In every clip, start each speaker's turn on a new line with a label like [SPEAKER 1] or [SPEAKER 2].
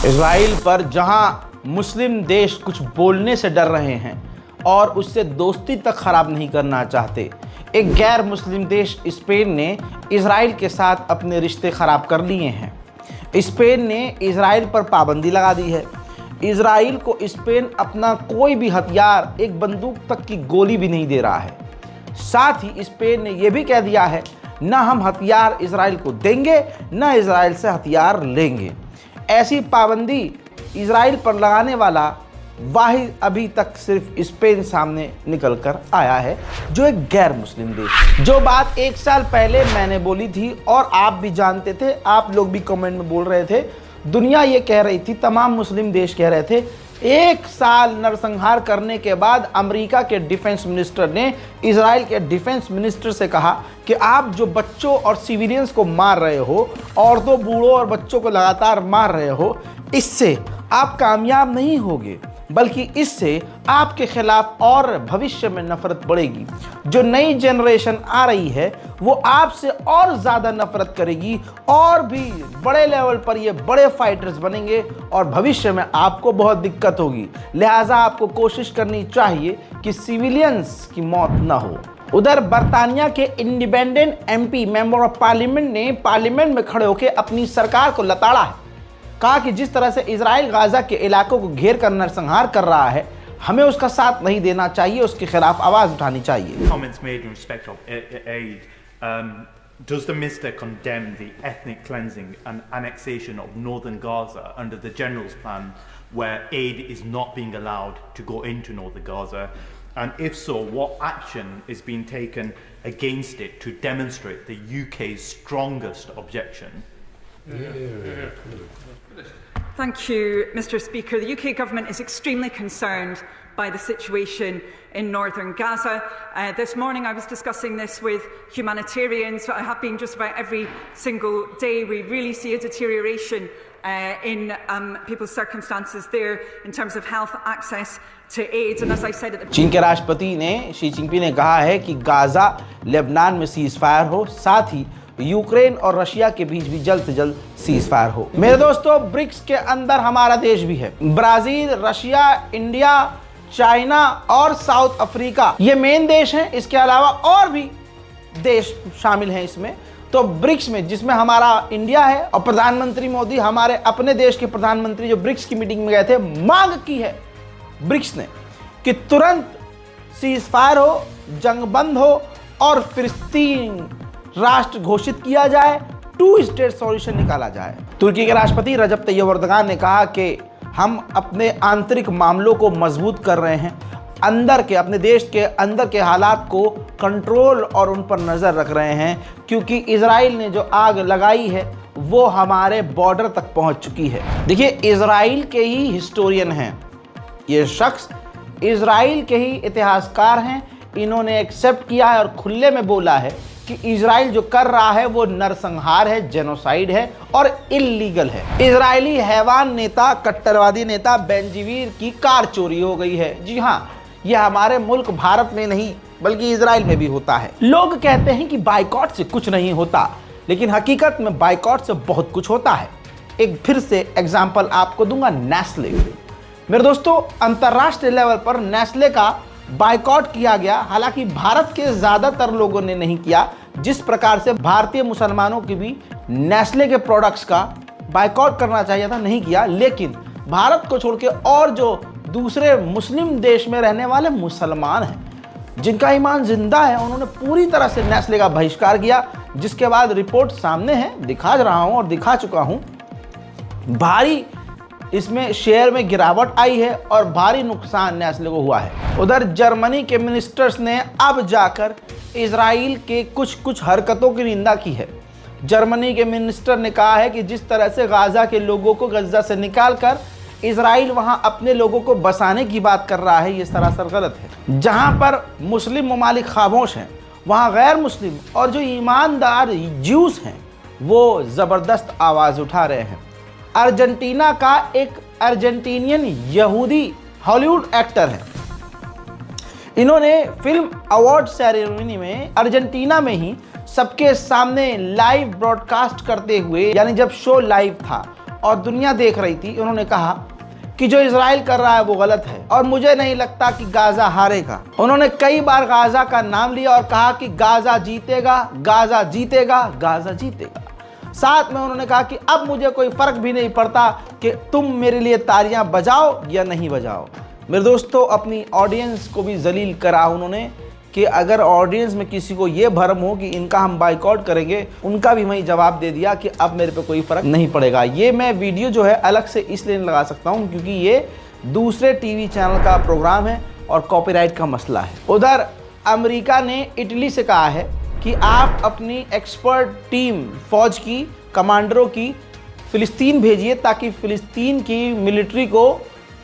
[SPEAKER 1] Israel पर जहां मुस्लिम देश कुछ बोलने से डर रहे हैं और उससे दोस्ती तक खराब नहीं करना चाहते, एक गैर मुस्लिम देश स्पेन ने इजराइल के साथ अपने रिश्ते ख़राब कर लिए हैं। स्पेन ने इजराइल पर पाबंदी लगा दी है। इजराइल को स्पेन अपना कोई भी हथियार, एक बंदूक तक की गोली भी नहीं दे रहा है। साथ ही स्पेन ने यह भी कह दिया है, न हम हथियार इजराइल को देंगे न इजराइल से हथियार लेंगे। ऐसी पाबंदी इजराइल पर लगाने वाला वाहिद अभी तक सिर्फ स्पेन सामने निकल कर आया है, जो एक गैर मुस्लिम देश। जो बात 1 साल पहले मैंने बोली थी और आप भी जानते थे, आप लोग भी कमेंट में बोल रहे थे, दुनिया ये कह रही थी, तमाम मुस्लिम देश कह रहे थे। 1 साल नरसंहार करने के बाद अमेरिका के डिफेंस मिनिस्टर ने इजराइल के डिफेंस मिनिस्टर से कहा कि आप जो बच्चों और सिविलियंस को मार रहे हो, औरतों, बूढ़ों और बच्चों को लगातार मार रहे हो, इससे आप कामयाब नहीं होगे, बल्कि इससे आपके खिलाफ और भविष्य में नफरत बढ़ेगी। जो नई जनरेशन आ रही है वो आपसे और ज़्यादा नफरत करेगी और भी बड़े लेवल पर ये बड़े फाइटर्स बनेंगे और भविष्य में आपको बहुत दिक्कत होगी। लिहाजा आपको कोशिश करनी चाहिए कि सिविलियंस की मौत ना हो। उधर बर्तानिया के independent MP member of parliament ने पार्लियामेंट में खड़े होकर अपनी सरकार को लताड़ा है। कहा कि जिस तरह से इजराइल गाजा के इलाकों को घेर कर नरसंहार कर रहा है, हमें उसका साथ नहीं देना चाहिए, उसके खिलाफ आवाज उठानी चाहिए।
[SPEAKER 2] Comments made in respect of aid. Does the minister condemn the ethnic cleansing and annexation of northern Gaza under the general's plan, where aid is not being allowed to go into northern Gaza? And if so, what action is being taken against it to demonstrate the UK's strongest objection?
[SPEAKER 3] Thank you, Mr. Speaker. The UK Government is extremely concerned by the situation in northern Gaza. This morning I was discussing this with humanitarians. I have been just about every single day. We really see a deterioration in people's circumstances there in terms of health access to aid. And as I said at the
[SPEAKER 1] चीन के राष्ट्रपति ने Xi Jinping ने कहा है कि Gaza, Lebanon में cease fire हो, साथ ही यूक्रेन और रशिया के बीच भी जल्द से जल्द सीज फायर हो। मेरे दोस्तों, ब्रिक्स के अंदर हमारा देश भी है। ब्राजील, रशिया, इंडिया, चाइना और साउथ अफ्रीका, ये मेन देश हैं। इसके अलावा और भी देश शामिल हैं इसमें। तो ब्रिक्स में, जिसमें हमारा इंडिया है और प्रधानमंत्री मोदी हमारे अपने देश के प्रधानमंत्री जो ब्रिक्स की मीटिंग में गए थे, मांग की है ब्रिक्स ने कि तुरंत सीज फायर हो, जंग बंद हो और फिलिस्तीन राष्ट्र घोषित किया जाए, 2 स्टेट सॉल्यूशन निकाला जाए। तुर्की के राष्ट्रपति रजब तैयब एर्दोगान ने कहा कि हम अपने आंतरिक मामलों को मजबूत कर रहे हैं, अंदर के, अपने देश के अंदर के हालात को कंट्रोल और उन पर नज़र रख रहे हैं, क्योंकि इजराइल ने जो आग लगाई है वो हमारे बॉर्डर तक पहुंच चुकी है। देखिए, इजराइल के ही हिस्टोरियन हैं ये शख्स, इजराइल के ही इतिहासकार हैं। इन्होंने एक्सेप्ट किया है और खुले में बोला है कि इजराइल जो कर रहा है वो नरसंहार है, जेनोसाइड है और इल्लीगल है। इजरायली हैवान नेता, कट्टरवादी नेता बेंजीवीर की कार चोरी हो गई है। जी हाँ, यह हमारे मुल्क भारत में नहीं बल्कि इजराइल में भी होता है। लोग कहते हैं कि बाइकॉट से कुछ नहीं होता, लेकिन हकीकत में बाइकॉट से बहुत कुछ होता है। एक फिर से एग्जाम्पल आपको दूंगा, नेस्ले। मेरे दोस्तों, अंतर्राष्ट्रीय लेवल पर नेस्ले का बाइकॉट किया गया। हालांकि भारत के ज़्यादातर लोगों ने नहीं किया, जिस प्रकार से भारतीय मुसलमानों की भी नेस्ले के प्रोडक्ट्स का बाइकॉट करना चाहिए था, नहीं किया। लेकिन भारत को छोड़ के और जो दूसरे मुस्लिम देश में रहने वाले मुसलमान हैं, जिनका ईमान जिंदा है, उन्होंने पूरी तरह से नेस्ले का बहिष्कार किया, जिसके बाद रिपोर्ट सामने है, दिखा रहा हूँ और दिखा चुका हूँ। भारी इसमें शेयर में गिरावट आई है और भारी नुकसान नेस्ले को हुआ है। उधर जर्मनी के मिनिस्टर्स ने अब जाकर इजराइल के कुछ हरकतों की निंदा की है। जर्मनी के मिनिस्टर ने कहा है कि जिस तरह से गाजा के लोगों को गजा से निकालकर इजराइल वहां अपने लोगों को बसाने की बात कर रहा है, ये सरासर गलत है। जहां पर मुस्लिम ममालिक खामोश हैं, वहां गैर मुस्लिम और जो ईमानदार ज्यूस हैं वो ज़बरदस्त आवाज़ उठा रहे हैं। अर्जेंटीना का एक अर्जेंटीनियन यहूदी हॉलीवुड एक्टर है। इन्होंने फिल्म अवार्ड सेरेमनी में अर्जेंटीना में ही सबके सामने लाइव ब्रॉडकास्ट करते हुए, यानी जब शो लाइव था, और दुनिया देख रही थी, उन्होंने कहा कि जो इजराइल कर रहा है वो गलत है और मुझे नहीं लगता कि गाजा हारेगा। उन्होंने कई बार गाजा का नाम लिया और कहा कि गाजा जीतेगा, गाजा जीतेगा, गाजा जीतेगा। साथ में उन्होंने कहा कि अब मुझे कोई फर्क भी नहीं पड़ता कि तुम मेरे लिए तालियां बजाओ या नहीं बजाओ। मेरे दोस्तों, अपनी ऑडियंस को भी जलील करा उन्होंने कि अगर ऑडियंस में किसी को ये भरम हो कि इनका हम बाइकआउट करेंगे, उनका भी वही जवाब दे दिया कि अब मेरे पे कोई फ़र्क नहीं पड़ेगा। ये मैं वीडियो जो है अलग से इसलिए नहीं लगा सकता हूँ क्योंकि ये दूसरे टीवी चैनल का प्रोग्राम है और कॉपीराइट का मसला है। उधर अमेरिका ने इटली से कहा है कि आप अपनी एक्सपर्ट टीम फौज की, कमांडरों की फ़िलिस्तीन भेजिए ताकि फ़िलिस्तीन की मिलिट्री को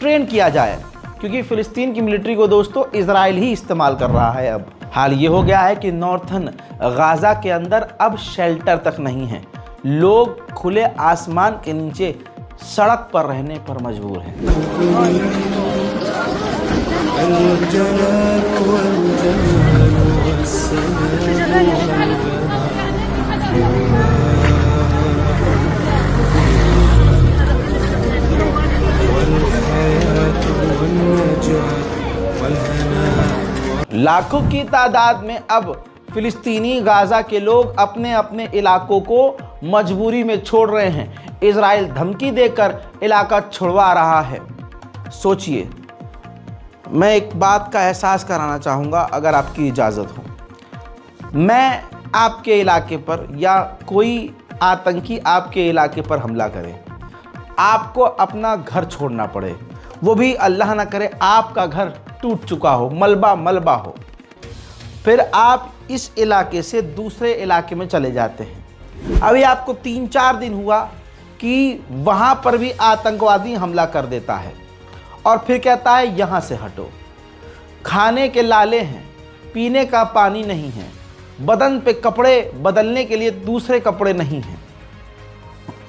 [SPEAKER 1] ट्रेन किया जाए, क्योंकि फ़िलिस्तीन की मिलिट्री को दोस्तों इजराइल ही इस्तेमाल कर रहा है। अब हाल ये हो गया है कि नॉर्थन गाज़ा के अंदर अब शेल्टर तक नहीं है। लोग खुले आसमान के नीचे सड़क पर रहने पर मजबूर हैं। लाखों की तादाद में अब फिलिस्तीनी गाज़ा के लोग अपने अपने इलाकों को मजबूरी में छोड़ रहे हैं। इजराइल धमकी देकर इलाका छुड़वा रहा है। सोचिए, मैं एक बात का एहसास कराना चाहूँगा अगर आपकी इजाज़त हो। मैं आपके इलाके पर या कोई आतंकी आपके इलाके पर हमला करे, आपको अपना घर छोड़ना पड़े, वो भी अल्लाह ना करे आपका घर टूट चुका हो, मलबा मलबा हो, फिर आप इस इलाके से दूसरे इलाके में चले जाते हैं। अभी आपको 3-4 दिन हुआ कि वहाँ पर भी आतंकवादी हमला कर देता है और फिर कहता है यहाँ से हटो। खाने के लाले हैं, पीने का पानी नहीं है, बदन पे कपड़े बदलने के लिए दूसरे कपड़े नहीं हैं,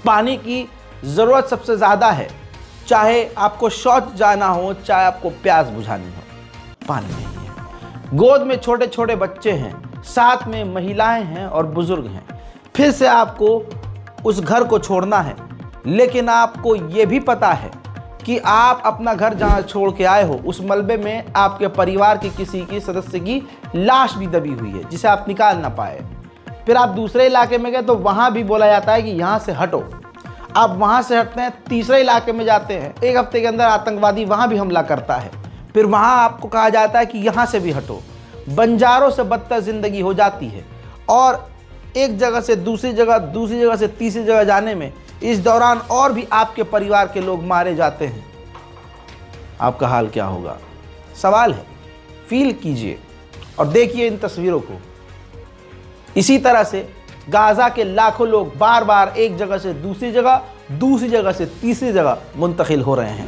[SPEAKER 1] पानी की ज़रूरत सबसे ज़्यादा है, चाहे आपको शौच जाना हो, चाहे आपको प्यास बुझानी हो, पानी नहीं है। गोद में छोटे छोटे बच्चे हैं, साथ में महिलाएं हैं और बुजुर्ग हैं। फिर से आपको उस घर को छोड़ना है, लेकिन आपको ये भी पता है कि आप अपना घर जहाँ छोड़ के आए हो उस मलबे में आपके परिवार के किसी की सदस्य की लाश भी दबी हुई है जिसे आप निकाल ना पाए। फिर आप दूसरे इलाके में गए तो वहाँ भी बोला जाता है कि यहाँ से हटो। आप वहाँ से हटते हैं, तीसरे इलाके में जाते हैं, 1 हफ्ते के अंदर आतंकवादी वहाँ भी हमला करता है। फिर वहाँ आपको कहा जाता है कि यहाँ से भी हटो। बंजारों से बदतर ज़िंदगी हो जाती है और एक जगह से दूसरी जगह, दूसरी जगह से तीसरी जगह जाने में इस दौरान और भी आपके परिवार के लोग मारे जाते हैं। आपका हाल क्या होगा? सवाल है, फील कीजिए और देखिए इन तस्वीरों को। इसी तरह से गाज़ा के लाखों लोग बार बार एक जगह से दूसरी जगह, दूसरी जगह से तीसरी जगह मुंतकिल हो रहे हैं।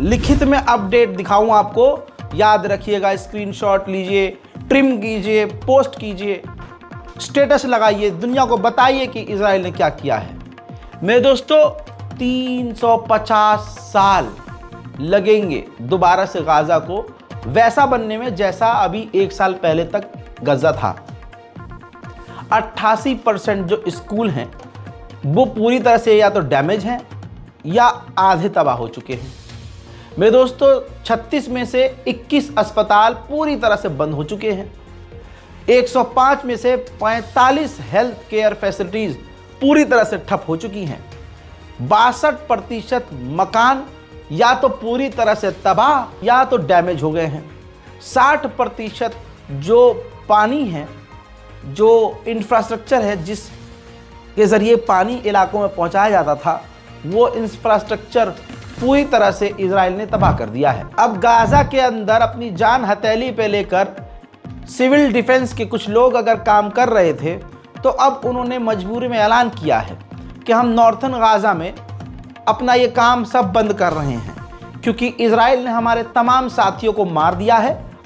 [SPEAKER 1] लिखित में अपडेट दिखाऊं आपको, याद रखिएगा, स्क्रीनशॉट लीजिए, ट्रिम कीजिए, पोस्ट कीजिए, स्टेटस लगाइए, दुनिया को बताइए कि इजराइल ने क्या किया है। मेरे दोस्तों, 350 साल लगेंगे दोबारा से गाज़ा को वैसा बनने में जैसा अभी 1 साल पहले तक गजा था। 88% जो स्कूल हैं वो पूरी तरह से या तो डैमेज हैं या आधे तबाह हो चुके हैं। मेरे दोस्तों 36 में से 21 अस्पताल पूरी तरह से बंद हो चुके हैं। 105 में से 45 हेल्थ केयर फैसिलिटीज पूरी तरह से ठप हो चुकी हैं। 62% मकान या तो पूरी तरह से तबाह या तो डैमेज हो गए हैं। 60% जो पानी है, जो इंफ्रास्ट्रक्चर है जिसके ज़रिए पानी इलाकों में पहुंचाया जाता था, वो इंफ्रास्ट्रक्चर पूरी तरह से इजराइल ने तबाह कर दिया है। अब गाज़ा के अंदर अपनी जान हथेली पे लेकर सिविल डिफेंस के कुछ लोग अगर काम कर रहे थे, तो अब उन्होंने मजबूरी में ऐलान किया है कि हम नॉर्थन गाज़ा में अपना ये काम सब बंद कर रहे हैं, क्योंकि इजराइल ने हमारे तमाम साथियों को मार दिया है।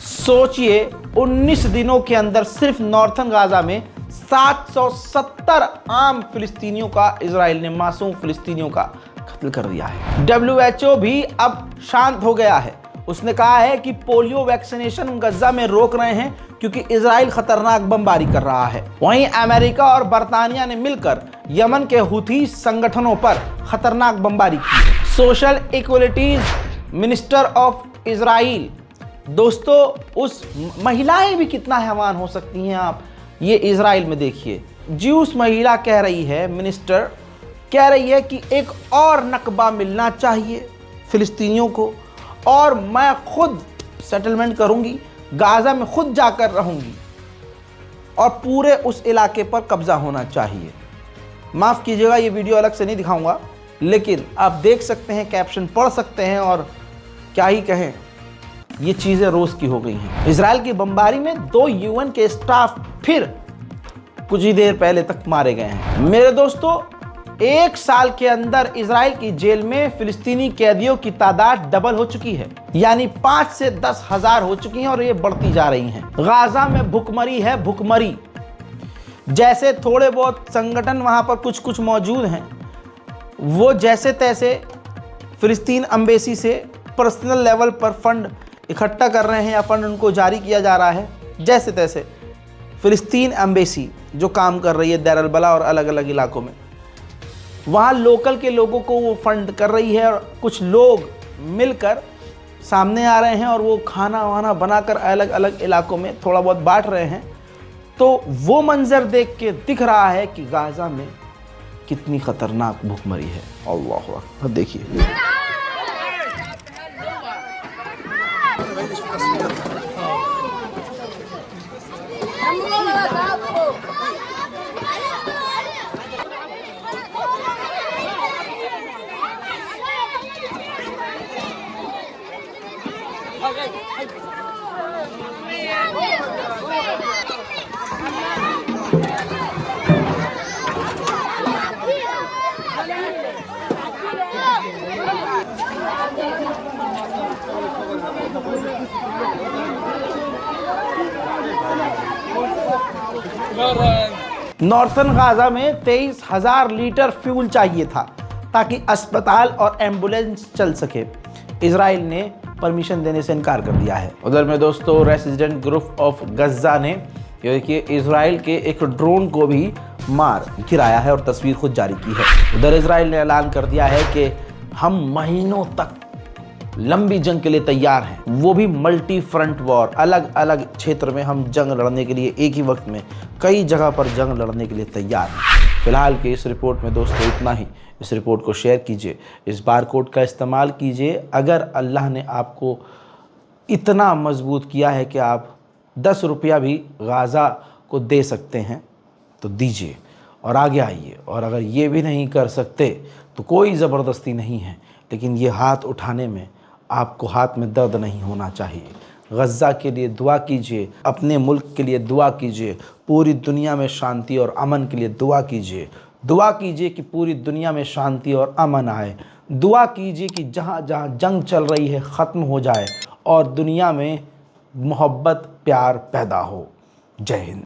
[SPEAKER 1] सोचिए 19 दिनों के अंदर सिर्फ नॉर्थन गाजा में 770 आम फिलिस्तीनियों का इजराइल ने, मासूम फिलिस्तीनियों का कत्ल कर दिया है। WHO भी अब शांत हो गया है। उसने कहा है कि पोलियो वैक्सीनेशन गजा में रोक रहे हैं क्योंकि इजराइल खतरनाक बमबारी कर रहा है। वहीं अमेरिका और बरतानिया ने मिलकर यमन के हुथी संगठनों पर खतरनाक बमबारी की। Social equalities minister of Israel, दोस्तों उस महिलाएं भी कितना हैवान हो सकती हैं आप ये इजराइल में देखिए। ज्यूस महिला कह रही है, मिनिस्टर कह रही है कि एक और नकबा मिलना चाहिए फिलिस्तीनियों को, और मैं खुद सेटलमेंट करूंगी, गाजा में खुद जाकर रहूंगी और पूरे उस इलाके पर कब्जा होना चाहिए। माफ़ कीजिएगा ये वीडियो अलग से नहीं दिखाऊंगा, लेकिन आप देख सकते हैं, कैप्शन पढ़ सकते हैं, और क्या ही कहें, ये चीज़ें रोज़ की हो गई हैं। इजराइल की बमबारी में 2 UN के स्टाफ फिर कुछ ही देर पहले तक मारे गए हैं। मेरे दोस्तों 1 साल के अंदर इजराइल की जेल में फिलिस्तीनी कैदियों की तादाद डबल हो चुकी है, यानी 5 से 10 हजार हो चुकी हैं, और ये बढ़ती जा रही हैं। गाजा में भुखमरी है, भुखमरी। जैसे थोड़े बहुत संगठन वहां पर कुछ कुछ मौजूद हैं, वो जैसे तैसे फिलिस्तीन एम्बेसी से पर्सनल लेवल पर फंड इकट्ठा कर रहे हैं या फंड उनको जारी किया जा रहा है। जैसे तैसे फिलिस्तीन एम्बेसी जो काम कर रही है देर अल बला और अलग अलग इलाकों में, वहाँ लोकल के लोगों को वो फंड कर रही है, और कुछ लोग मिलकर सामने आ रहे हैं और वो खाना वाना बनाकर अलग अलग इलाकों में थोड़ा बहुत बांट रहे हैं। तो वो मंजर देख के दिख रहा है कि गाजा में कितनी खतरनाक भूखमरी है। अल्लाह अकबर, देखिए। नॉर्थन गाजा में 23,000 लीटर फ्यूल चाहिए था ताकि अस्पताल और एम्बुलेंस चल सके। इजराइल ने परमिशन देने से इनकार कर दिया है। उधर में दोस्तों रेसिडेंट ग्रुप ऑफ गजा ने देखिए इजराइल के एक ड्रोन को भी मार गिराया है और तस्वीर खुद जारी की है। उधर इजराइल ने ऐलान कर दिया है कि हम महीनों तक लंबी जंग के लिए तैयार हैं, वो भी मल्टी फ्रंट वॉर, अलग अलग क्षेत्र में हम जंग लड़ने के लिए एक ही वक्त में कई जगह पर जंग लड़ने के लिए तैयार हैं। फिलहाल के इस रिपोर्ट में दोस्तों इतना ही। इस रिपोर्ट को शेयर कीजिए, इस बारकोड का इस्तेमाल कीजिए। अगर अल्लाह ने आपको इतना मजबूत किया है कि आप 10 रुपया भी गाज़ा को दे सकते हैं तो दीजिए और आगे आइए। और अगर ये भी नहीं कर सकते तो कोई ज़बरदस्ती नहीं है, लेकिन ये हाथ उठाने में आपको हाथ में दर्द नहीं होना चाहिए। गज़ा के लिए दुआ कीजिए, अपने मुल्क के लिए दुआ कीजिए, पूरी दुनिया में शांति और अमन के लिए दुआ कीजिए। दुआ कीजिए कि पूरी दुनिया में शांति और अमन आए। दुआ कीजिए कि जहाँ जहाँ जंग चल रही है ख़त्म हो जाए और दुनिया में मोहब्बत प्यार पैदा हो। जय हिंद।